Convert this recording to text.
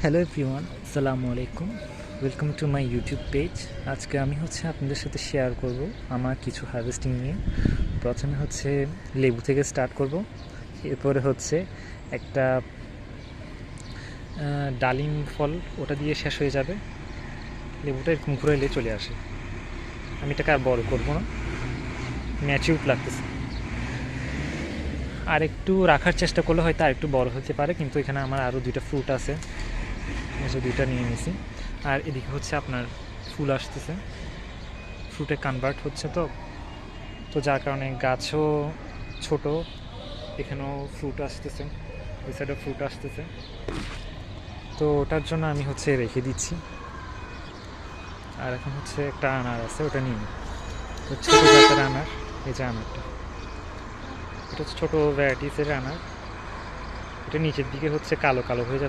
Hello everyone, আসসালামু আলাইকুম। Welcome to my YouTube page. আজকে আমি আপনাদের সাথে শেয়ার করব আমার কিছু হারভেস্টিং নিয়ে। প্রথমে লেবু থেকে স্টার্ট করব, এরপরে একটা ডালিম ফল, ওটা দিয়ে শেষ হয়ে যাবে। লেবুটা এরকম ঘুরাইলে চলে আসে। আমি এটাকে আর বড় করবো না, ম্যাচিউর লাগতেছে। আর একটু রাখার চেষ্টা করলে হয়তো আর একটু বড় হতে পারে, কিন্তু এখানে আমার আরও দুইটা ফ্রুট আছে, দুইটা নিয়ে নিছি। আর এদিকে আপনার ফুল আসতেছে, ফ্রুটে কনভার্ট হচ্ছে। তো যার কারণে গাছও ছোট, এখানেও ফ্রুট আসতেছে, ওই সাইডে ফ্রুট আসতেছে। তো ওটার জন্য আমি রেখে দিচ্ছি। আর এখন একটা আনার আছে, ওটা নিয়ে নিই। তো ছোটো জাতের আনার, এই যে আনারটা, এটা ছোটো ভ্যারাইটিসের আনার। এটা নিচের দিকে কালো কালো হয়ে যাচ্ছে।